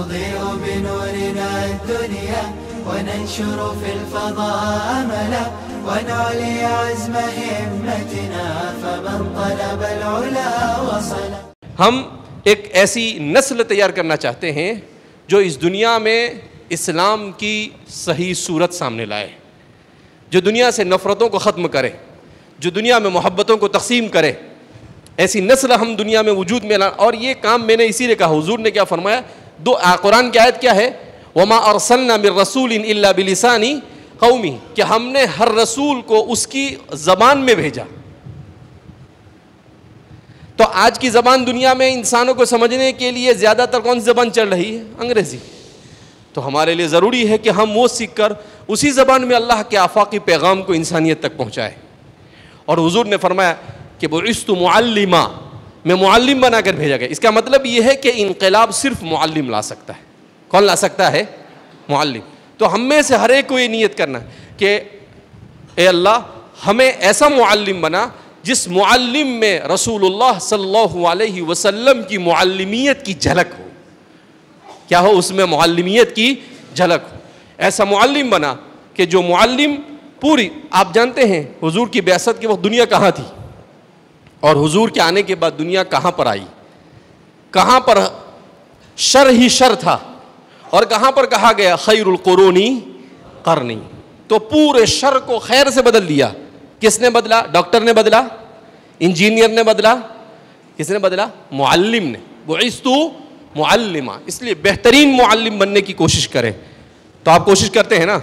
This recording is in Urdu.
نضيء بنورنا الدنيا وننشر في الفضاء أملا ونعلي عزم همتنا فمن طلب العلا وصل. ہم ایک ایسی نسل تیار کرنا چاہتے ہیں جو اس دنیا میں اسلام کی صحیح صورت سامنے لائے, جو دنیا سے نفرتوں کو ختم کرے, جو دنیا میں محبتوں کو تقسیم کرے. ایسی نسل ہم دنیا میں وجود میں اور یہ کام میں نے اسی لیے کہا. حضور نے کیا فرمایا, قرآن کی آیت کیا ہے, وَمَا أَرْسَلْنَا مِن رَّسُولٍ إِلَّا بِلِسَانِ قَوْمِهِ, کہ ہم نے ہر رسول کو اس کی زبان میں بھیجا. تو آج کی زبان دنیا میں انسانوں کو سمجھنے کے لیے زیادہ تر کون سی زبان چل رہی ہے؟ انگریزی. تو ہمارے لیے ضروری ہے کہ ہم وہ سیکھ کر اسی زبان میں اللہ کے آفاقی پیغام کو انسانیت تک پہنچائے. اور حضور نے فرمایا کہ بعثت معلما, میں معلم بنا کر بھیجا گیا. اس کا مطلب یہ ہے کہ انقلاب صرف معلم لا سکتا ہے. کون لا سکتا ہے؟ معلم. تو ہم میں سے ہر ایک کو یہ نیت کرنا ہے کہ اے اللہ ہمیں ایسا معلم بنا جس معلم میں رسول اللہ صلی اللہ علیہ وسلم کی معلمیت کی جھلک ہو. کیا ہو اس میں؟ معلمیت کی جھلک ہو. ایسا معلم بنا کہ جو معلم پوری, آپ جانتے ہیں حضور کی بعثت کے وقت دنیا کہاں تھی اور حضور کے آنے کے بعد دنیا کہاں پر آئی؟ کہاں پر شر ہی شر تھا اور کہاں پر کہا گیا خیر القرونی قرنی. تو پورے شر کو خیر سے بدل دیا. کس نے بدلا؟ ڈاکٹر نے بدلا, انجینئر نے بدلا, کس نے بدلا؟ معلم نے. بعثت معلما. اس لیے بہترین معلم بننے کی کوشش کریں. تو آپ کوشش کرتے ہیں نا؟